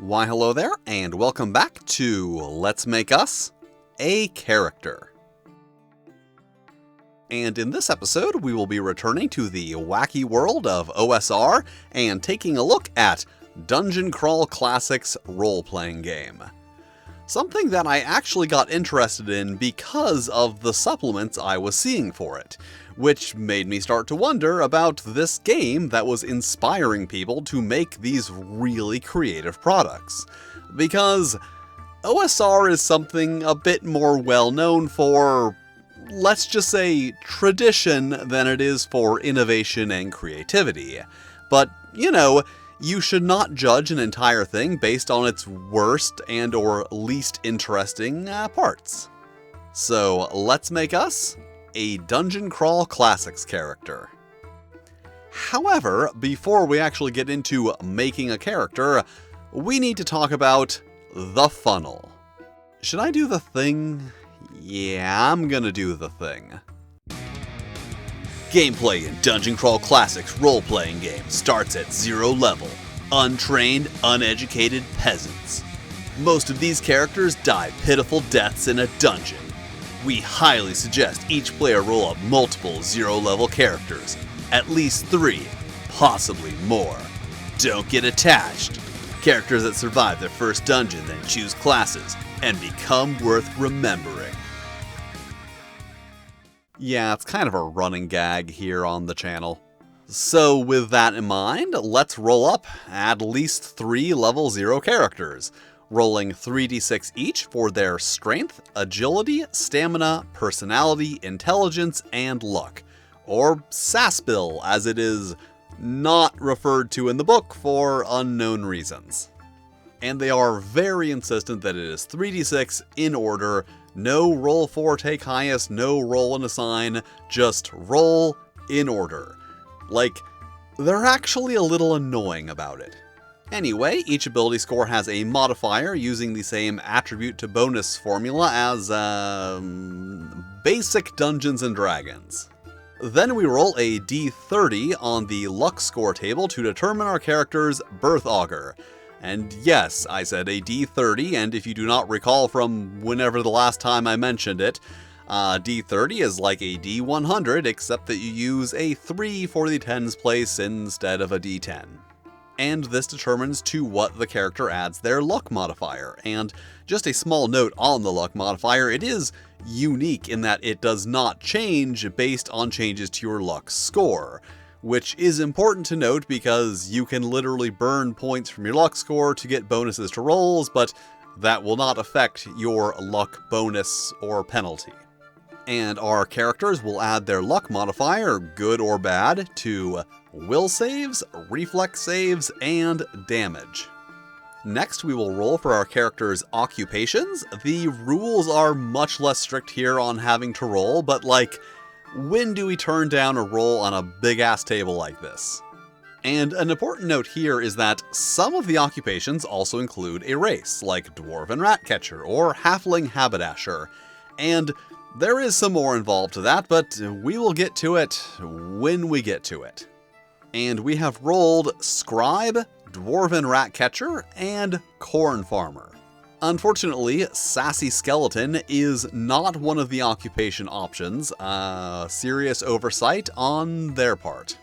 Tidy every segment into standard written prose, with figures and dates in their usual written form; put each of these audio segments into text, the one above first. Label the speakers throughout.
Speaker 1: Why hello there, and welcome back to Let's Make Us a Character. And in this episode, we will be returning to the wacky world of OSR and taking a look at Dungeon Crawl Classics role-playing game. Something that I actually got interested in because of the supplements I was seeing for it, which made me start to wonder about this game that was inspiring people to make these really creative products. Because OSR is something a bit more well known for, let's just say, tradition than it is for innovation and creativity. But, you should not judge an entire thing based on its worst and or least interesting parts. So let's make us a Dungeon Crawl Classics character. However, before we actually get into making a character, we need to talk about the funnel. Should I do the thing? Yeah, I'm gonna do the thing. Gameplay in Dungeon Crawl Classics role-playing game starts at 0 level. Untrained, uneducated peasants. Most of these characters die pitiful deaths in a dungeon. We highly suggest each player roll up multiple 0-level characters, at least 3, possibly more. Don't get attached. Characters that survive their first dungeon then choose classes and become worth remembering. Yeah, it's kind of a running gag here on the channel. So with that in mind, let's roll up at least 3 level 0 characters, rolling 3d6 each for their strength, agility, stamina, personality, intelligence, and luck, or Saspill as it is not referred to in the book for unknown reasons. And they are very insistent that it is 3d6 in order. No roll for take highest, no roll and assign, just roll in order. Like, they're actually a little annoying about it. Anyway, each ability score has a modifier using the same attribute to bonus formula as, basic Dungeons & Dragons. Then we roll a d30 on the luck score table to determine our character's birth augur. And yes, I said a d30, and if you do not recall from whenever the last time I mentioned it, d30 is like a d100, except that you use a 3 for the tens place instead of a d10. And this determines to what the character adds their luck modifier. And just a small note on the luck modifier, it is unique in that it does not change based on changes to your luck score. Which is important to note because you can literally burn points from your luck score to get bonuses to rolls, but that will not affect your luck bonus or penalty. And our characters will add their luck modifier, good or bad, to will saves, reflex saves, and damage. Next, we will roll for our characters' occupations. The rules are much less strict here on having to roll, but when do we turn down a roll on a big-ass table like this? And an important note here is that some of the occupations also include a race, like Dwarven Ratcatcher or Halfling Haberdasher, and there is some more involved to that, but we will get to it when we get to it. And we have rolled Scribe, Dwarven Ratcatcher, and Corn Farmer. Unfortunately, Sassy Skeleton is not one of the occupation options, serious oversight on their part.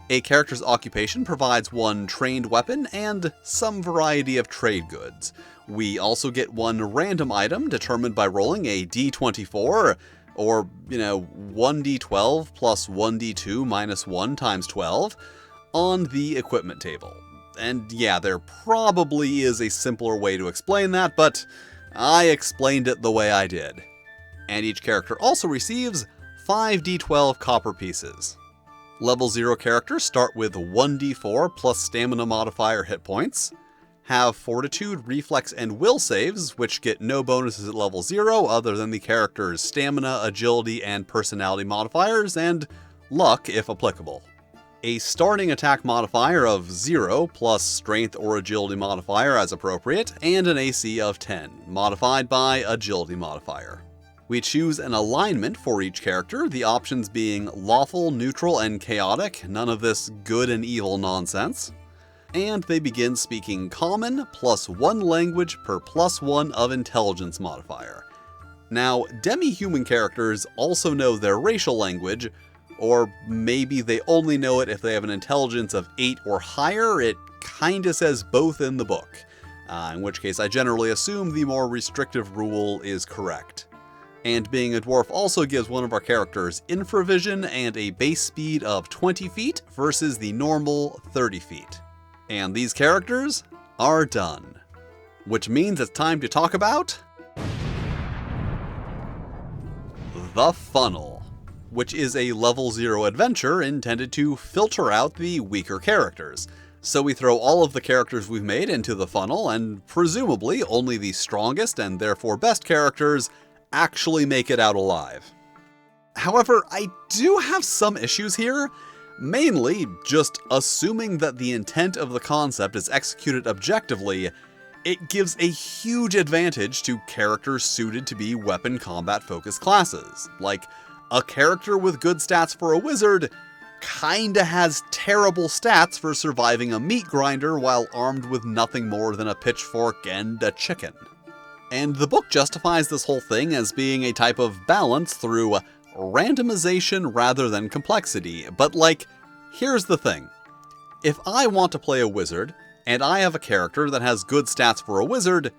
Speaker 1: A character's occupation provides one trained weapon and some variety of trade goods. We also get one random item determined by rolling a d24, or, 1d12 plus 1d2 minus 1 times 12, on the equipment table. And yeah, there probably is a simpler way to explain that, but I explained it the way I did. And each character also receives 5d12 copper pieces. Level 0 characters start with 1d4 plus stamina modifier hit points, have fortitude, reflex, and will saves, which get no bonuses at level 0 other than the character's stamina, agility, and personality modifiers, and luck if applicable. A starting attack modifier of 0 plus strength or agility modifier as appropriate, and an AC of 10, modified by agility modifier. We choose an alignment for each character, the options being lawful, neutral, and chaotic, none of this good and evil nonsense. and they begin speaking Common plus 1 language per +1 of Intelligence modifier. Now, demi-human characters also know their racial language, or maybe they only know it if they have an intelligence of 8 or higher. It kinda says both in the book, in which case I generally assume the more restrictive rule is correct. And being a dwarf also gives one of our characters infravision and a base speed of 20 feet versus the normal 30 feet. And these characters are done. Which means it's time to talk about the Funnel, which is a level 0 adventure intended to filter out the weaker characters. So we throw all of the characters we've made into the funnel, and presumably only the strongest and therefore best characters actually make it out alive. However, I do have some issues here, mainly just assuming that the intent of the concept is executed objectively. It gives a huge advantage to characters suited to be weapon combat focused classes. Like, a character with good stats for a wizard kinda has terrible stats for surviving a meat grinder while armed with nothing more than a pitchfork and a chicken. And the book justifies this whole thing as being a type of balance through randomization rather than complexity. But like, here's the thing. If I want to play a wizard, and I have a character that has good stats for a wizard,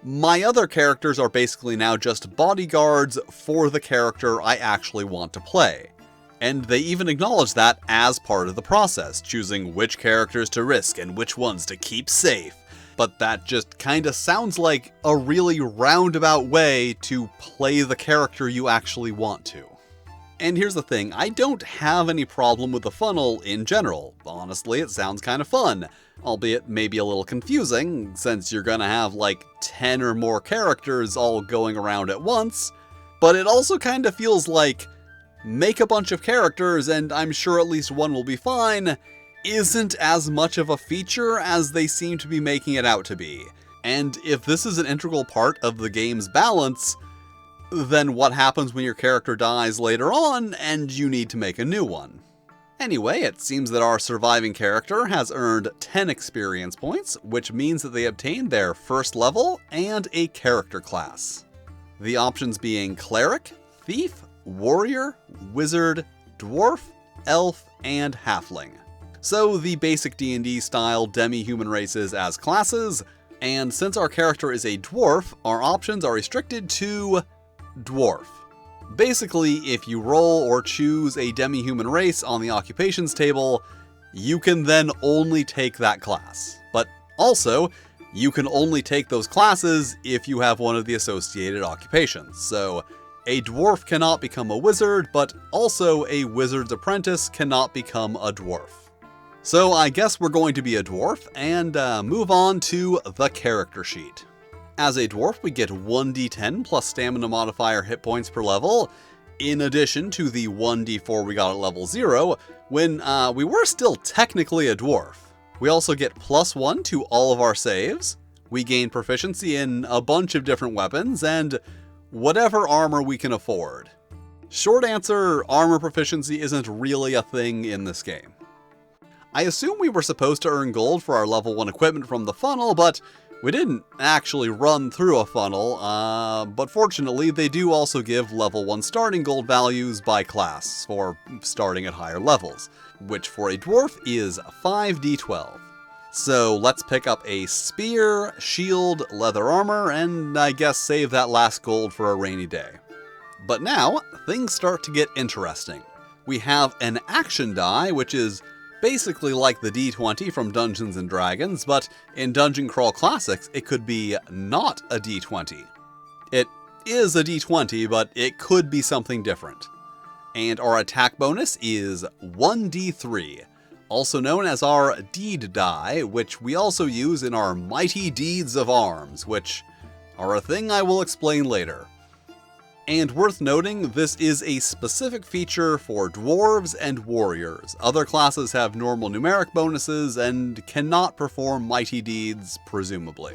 Speaker 1: my other characters are basically now just bodyguards for the character I actually want to play. And they even acknowledge that as part of the process, choosing which characters to risk and which ones to keep safe. But that just kinda sounds like a really roundabout way to play the character you actually want to. And here's the thing, I don't have any problem with the funnel in general. Honestly, it sounds kinda fun, albeit maybe a little confusing, since you're gonna have like 10 or more characters all going around at once. But it also kinda feels like, make a bunch of characters and I'm sure at least one will be fine, isn't as much of a feature as they seem to be making it out to be. And if this is an integral part of the game's balance, then what happens when your character dies later on and you need to make a new one? Anyway, it seems that our surviving character has earned 10 experience points, which means that they obtained their first level and a character class. The options being Cleric, Thief, Warrior, Wizard, Dwarf, Elf, and Halfling. So the basic D&D style demi-human races as classes, and since our character is a dwarf, our options are restricted to dwarf. Basically, if you roll or choose a demi-human race on the occupations table, you can then only take that class. But also, you can only take those classes if you have one of the associated occupations. So a dwarf cannot become a wizard, but also a wizard's apprentice cannot become a dwarf. So I guess we're going to be a dwarf, and move on to the character sheet. As a dwarf, we get 1d10 plus stamina modifier hit points per level, in addition to the 1d4 we got at level 0, when we were still technically a dwarf. We also get +1 to all of our saves, we gain proficiency in a bunch of different weapons, and whatever armor we can afford. Short answer, armor proficiency isn't really a thing in this game. I assume we were supposed to earn gold for our level 1 equipment from the funnel, but we didn't actually run through a funnel, but fortunately they do also give level 1 starting gold values by class for starting at higher levels, which for a dwarf is 5d12. So let's pick up a spear, shield, leather armor, and I guess save that last gold for a rainy day. But now, things start to get interesting. We have an action die, which is basically like the D20 from Dungeons & Dragons, but in Dungeon Crawl Classics, it could be not a D20. It is a D20, but it could be something different. And our attack bonus is 1d3, also known as our Deed die, which we also use in our Mighty Deeds of Arms, which are a thing I will explain later. And worth noting, this is a specific feature for dwarves and warriors. Other classes have normal numeric bonuses and cannot perform mighty deeds, presumably.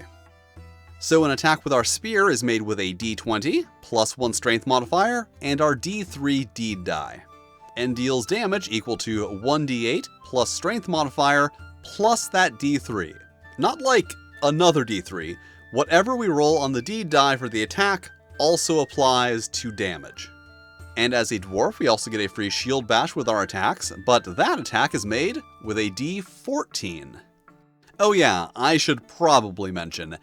Speaker 1: So an attack with our spear is made with a d20, +1 strength modifier, and our d3 deed die, and deals damage equal to 1d8 plus strength modifier, plus that d3. Not like another d3. Whatever we roll on the d die for the attack also applies to damage. And as a dwarf, we also get a free shield bash with our attacks, but that attack is made with a d14. Oh yeah, I should probably mention,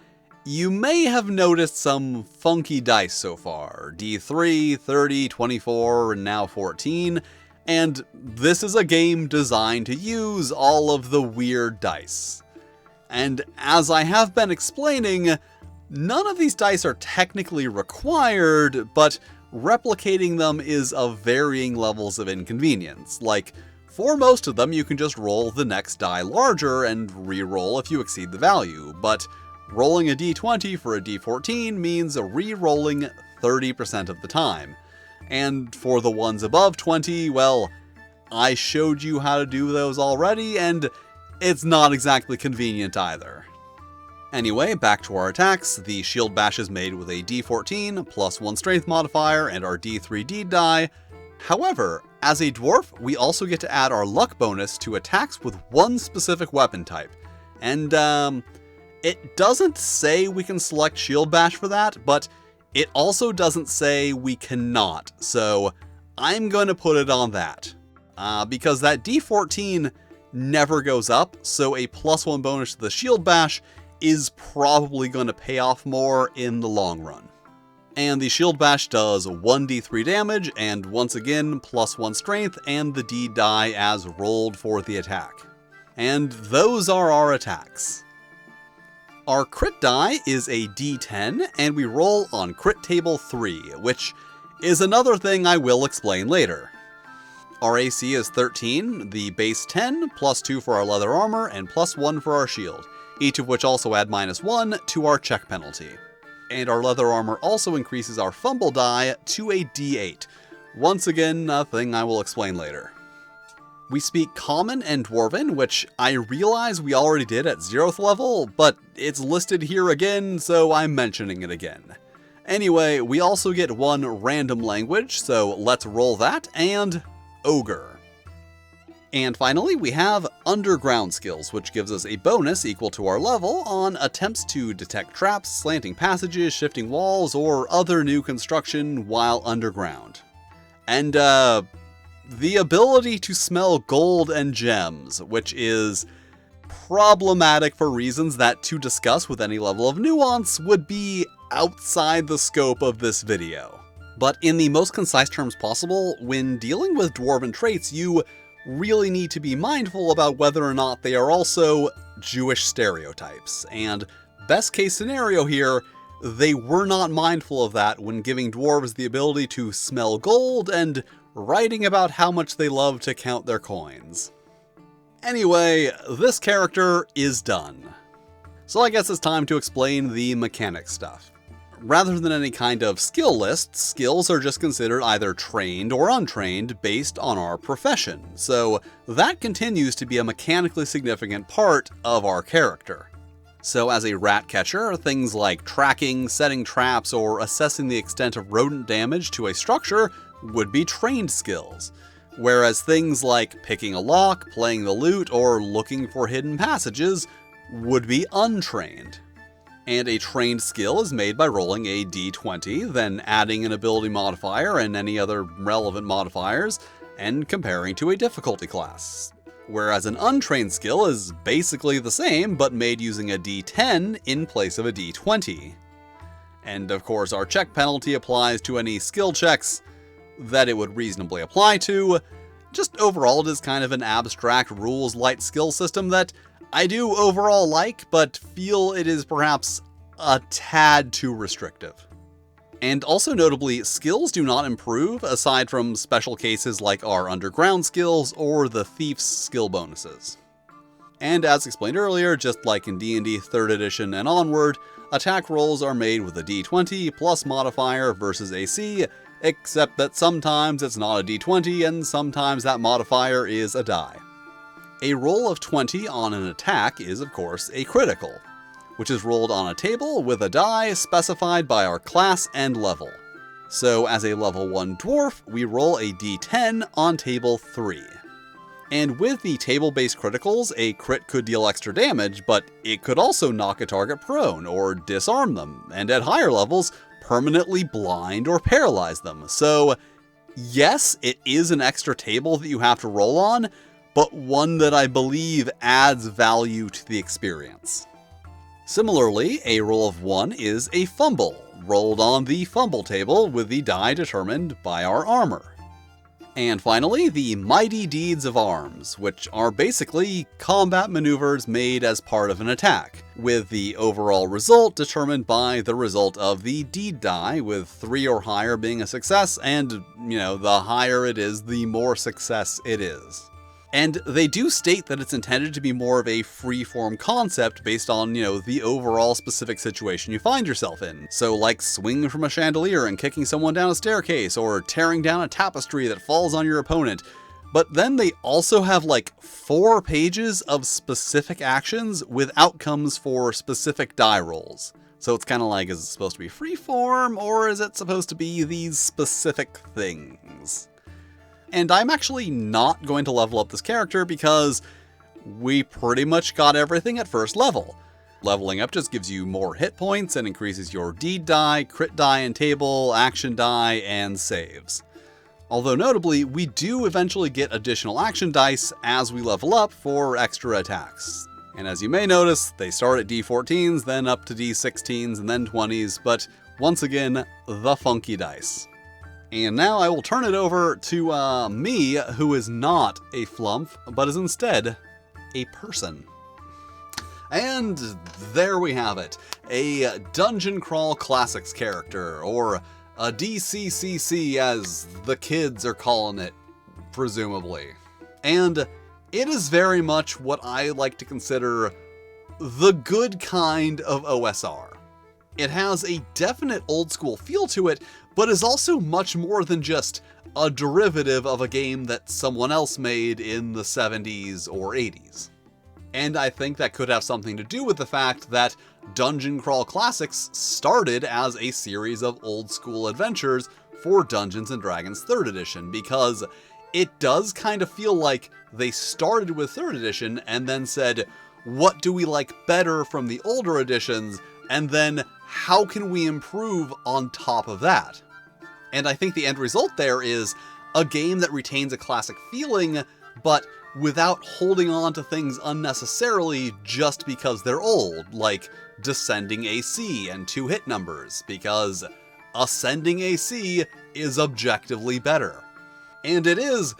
Speaker 1: you may have noticed some funky dice so far. D3, 30, 24, and now 14. And this is a game designed to use all of the weird dice. And as I have been explaining, none of these dice are technically required, but replicating them is of varying levels of inconvenience. Like, for most of them, you can just roll the next die larger and re-roll if you exceed the value, but rolling a d20 for a d14 means re-rolling 30% of the time. And for the ones above 20, well, I showed you how to do those already, and it's not exactly convenient either. Anyway, back to our attacks. The shield bash is made with a d14 plus 1 strength modifier and our d3d die. However, as a dwarf, we also get to add our luck bonus to attacks with one specific weapon type. And it doesn't say we can select shield bash for that, but it also doesn't say we cannot, so I'm going to put it on that. Because that d14 never goes up, so a +1 bonus to the shield bash is probably going to pay off more in the long run. And the shield bash does 1d3 damage, and once again, +1 strength, and the d die as rolled for the attack. And those are our attacks. Our crit die is a d10, and we roll on crit table 3, which is another thing I will explain later. Our AC is 13, the base 10, +2 for our leather armor, and +1 for our shield, each of which also add -1 to our check penalty. And our leather armor also increases our fumble die to a d8. Once again, a thing I will explain later. We speak Common and Dwarven, which I realize we already did at 0th level, but it's listed here again, so I'm mentioning it again. Anyway, we also get one random language, so let's roll that, and Ogre. And finally, we have Underground skills, which gives us a bonus equal to our level on attempts to detect traps, slanting passages, shifting walls, or other new construction while underground. And, the ability to smell gold and gems, which is problematic for reasons that, to discuss with any level of nuance, would be outside the scope of this video. But in the most concise terms possible, when dealing with dwarven traits, you really need to be mindful about whether or not they are also Jewish stereotypes. And best case scenario here, they were not mindful of that when giving dwarves the ability to smell gold and writing about how much they love to count their coins. Anyway, this character is done. So I guess it's time to explain the mechanic stuff. Rather than any kind of skill list, skills are just considered either trained or untrained based on our profession, so that continues to be a mechanically significant part of our character. So as a rat catcher, things like tracking, setting traps, or assessing the extent of rodent damage to a structure would be trained skills, whereas things like picking a lock, playing the lute, or looking for hidden passages would be untrained. And a trained skill is made by rolling a d20, then adding an ability modifier and any other relevant modifiers, and comparing to a difficulty class. Whereas an untrained skill is basically the same, but made using a d10 in place of a d20. And of course, our check penalty applies to any skill checks that it would reasonably apply to. Just overall, it is kind of an abstract rules-light skill system that I do overall like, but feel it is perhaps a tad too restrictive. And also notably, skills do not improve aside from special cases like our underground skills or the thief's skill bonuses. And as explained earlier, just like in D&D 3rd edition and onward, attack rolls are made with a d20 plus modifier versus AC, except that sometimes it's not a d20 and sometimes that modifier is a die. A roll of 20 on an attack is, of course, a critical, which is rolled on a table with a die specified by our class and level. So as a level 1 dwarf, we roll a d10 on table 3. And with the table-based criticals, a crit could deal extra damage, but it could also knock a target prone, or disarm them, and at higher levels, permanently blind or paralyze them. So yes, it is an extra table that you have to roll on, but one that I believe adds value to the experience. Similarly, a roll of 1 is a fumble, rolled on the fumble table with the die determined by our armor. And finally, the Mighty Deeds of Arms, which are basically combat maneuvers made as part of an attack, with the overall result determined by the result of the deed die, with 3 or higher being a success, and, the higher it is, the more success it is. And they do state that it's intended to be more of a free-form concept based on, the overall specific situation you find yourself in. So like swinging from a chandelier and kicking someone down a staircase, or tearing down a tapestry that falls on your opponent. But then they also have like 4 pages of specific actions with outcomes for specific die rolls. So it's kind of like, is it supposed to be free-form, or is it supposed to be these specific things? And I'm actually not going to level up this character because we pretty much got everything at first level. Leveling up just gives you more hit points and increases your deed die, crit die and table, action die, and saves. Although notably, we do eventually get additional action dice as we level up for extra attacks. And as you may notice, they start at D14s, then up to D16s, and then 20s, but once again, the funky dice. And now I will turn it over to me, who is not a flump, but is instead a person. And there we have it, a Dungeon Crawl Classics character, or a DCCC as the kids are calling it, presumably. And it is very much what I like to consider the good kind of OSR. It has a definite old school feel to it, but is also much more than just a derivative of a game that someone else made in the 70s or 80s. And I think that could have something to do with the fact that Dungeon Crawl Classics started as a series of old school adventures for Dungeons & Dragons 3rd edition, because it does kind of feel like they started with 3rd edition and then said, what do we like better from the older editions, and then how can we improve on top of that? And I think the end result there is a game that retains a classic feeling, but without holding on to things unnecessarily just because they're old, like descending AC and 2 hit numbers, because ascending AC is objectively better. And it is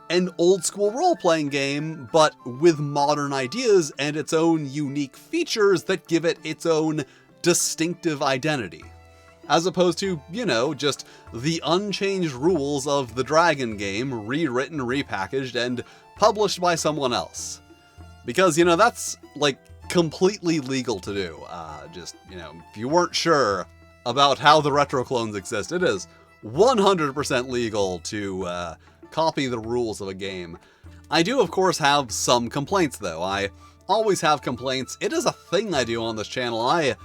Speaker 1: an old school role-playing game, but with modern ideas and its own unique features that give it its own distinctive identity. As opposed to, just the unchanged rules of the Dragon game, rewritten, repackaged, and published by someone else. Because, that's, completely legal to do. If you weren't sure about how the retro clones exist, it is 100% legal to copy the rules of a game. I do, of course, have some complaints, though. I always have complaints. It is a thing I do on this channel. I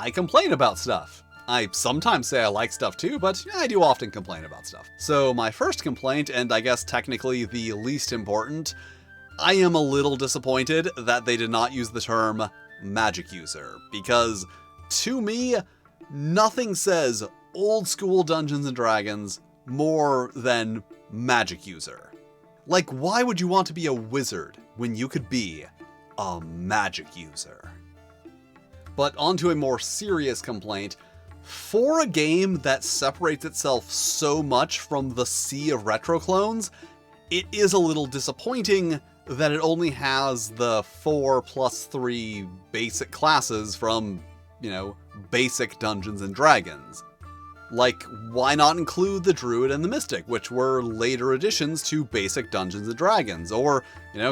Speaker 1: complain about stuff. I sometimes say I like stuff too, but I do often complain about stuff. So my first complaint, and I guess technically the least important, I am a little disappointed that they did not use the term magic user, because to me, nothing says old school Dungeons & Dragons more than magic user. Like, why would you want to be a wizard when you could be a magic user? But onto a more serious complaint. For a game that separates itself so much from the sea of retro clones, it is a little disappointing that it only has the 4+3 basic classes from, basic Dungeons & Dragons. Like, why not include the Druid and the Mystic, which were later additions to basic Dungeons & Dragons, or,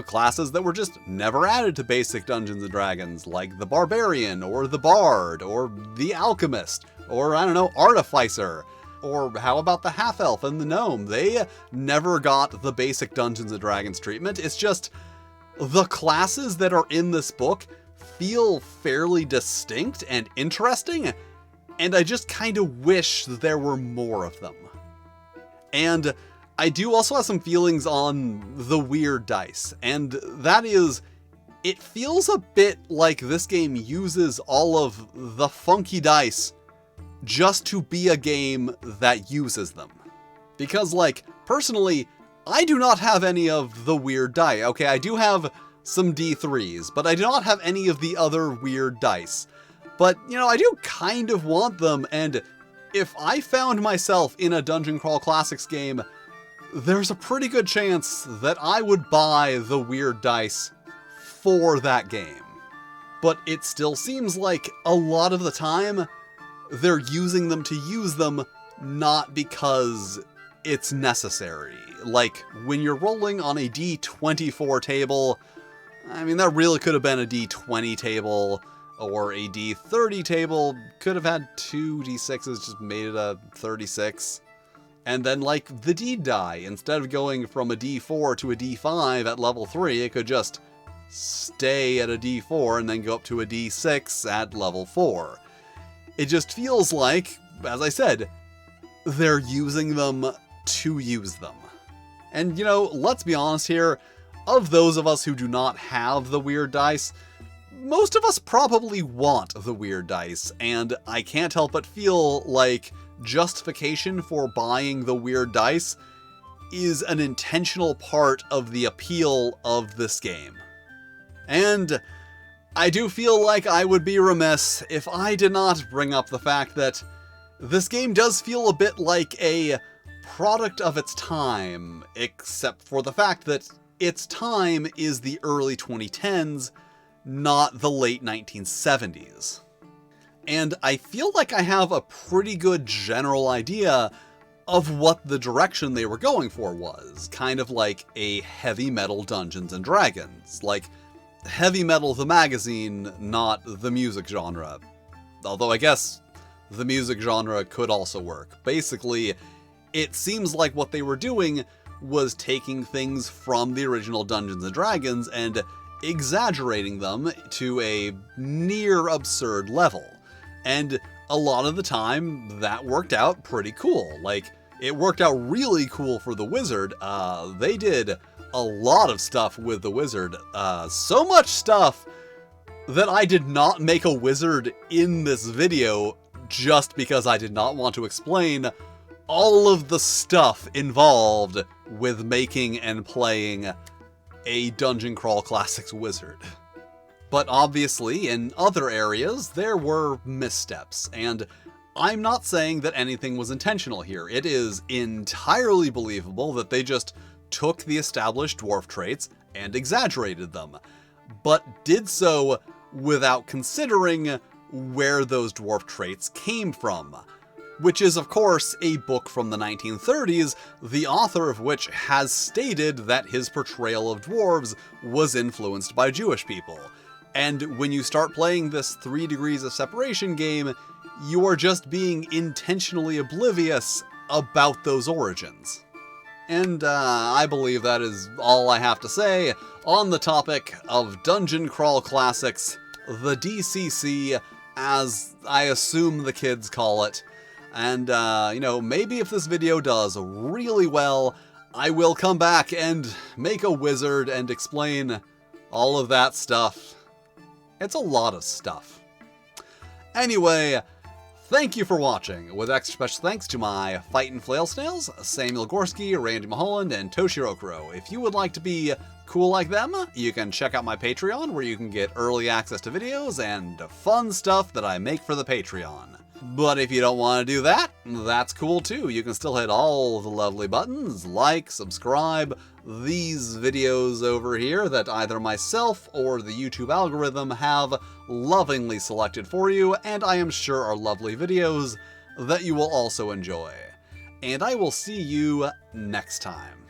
Speaker 1: classes that were just never added to basic Dungeons & Dragons, like the Barbarian, or the Bard, or the Alchemist, or, Artificer, or how about the Half-Elf and the Gnome? They never got the basic Dungeons & Dragons treatment. It's just, the classes that are in this book feel fairly distinct and interesting, and I just kind of wish there were more of them. And I do also have some feelings on the weird dice, and that is, it feels a bit like this game uses all of the funky dice just to be a game that uses them. Because, like, personally, I do not have any of the weird die. Okay, I do have some D3s, but I do not have any of the other weird dice. But, you know, I do kind of want them, and if I found myself in a Dungeon Crawl Classics game, there's a pretty good chance that I would buy the weird dice for that game. But it still seems like a lot of the time, they're using them to use them, not because it's necessary. Like, when you're rolling on a D24 table, I mean, that really could have been a D20 table, or a D30 table, could have had 2 D6s, just made it a 36. And then, like, the D die, instead of going from a D4 to a D5 at level 3, it could just stay at a D4 and then go up to a D6 at level 4. It just feels like, as I said, they're using them to use them. And, you know, let's be honest here, of those of us who do not have the weird dice, most of us probably want the weird dice, and I can't help but feel like justification for buying the weird dice is an intentional part of the appeal of this game. And I do feel like I would be remiss if I did not bring up the fact that this game does feel a bit like a product of its time, except for the fact that its time is the early 2010s, not the late 1970s. And I feel like I have a pretty good general idea of what the direction they were going for was. Kind of like a heavy metal Dungeons and Dragons. Like, heavy metal the magazine, not the music genre. Although I guess the music genre could also work. Basically, it seems like what they were doing was taking things from the original Dungeons and Dragons and exaggerating them to a near absurd level. And a lot of the time, that worked out pretty cool. Like, it worked out really cool for the Wizard. They did a lot of stuff with the Wizard. So much stuff that I did not make a wizard in this video just because I did not want to explain all of the stuff involved with making and playing a Dungeon Crawl Classics wizard. But obviously, in other areas, there were missteps, and I'm not saying that anything was intentional here. It is entirely believable that they just took the established dwarf traits and exaggerated them, but did so without considering where those dwarf traits came from. Which is, of course, a book from the 1930s, the author of which has stated that his portrayal of dwarves was influenced by Jewish people. And when you start playing this 3 Degrees of Separation game, you are just being intentionally oblivious about those origins. And I believe that is all I have to say on the topic of Dungeon Crawl Classics, the DCC, as I assume the kids call it. And, you know, maybe if this video does really well, I will come back and make a wizard and explain all of that stuff. It's a lot of stuff. Anyway, thank you for watching, with extra special thanks to my Fightin' Flail Snails, Samuel Gorski, Randy Mulholland, and Toshiro Kuro. If you would like to be cool like them, you can check out my Patreon, where you can get early access to videos and fun stuff that I make for the Patreon. But if you don't want to do that, that's cool too. You can still hit all the lovely buttons, like, subscribe, these videos over here that either myself or the YouTube algorithm have lovingly selected for you, and I am sure are lovely videos that you will also enjoy. And I will see you next time.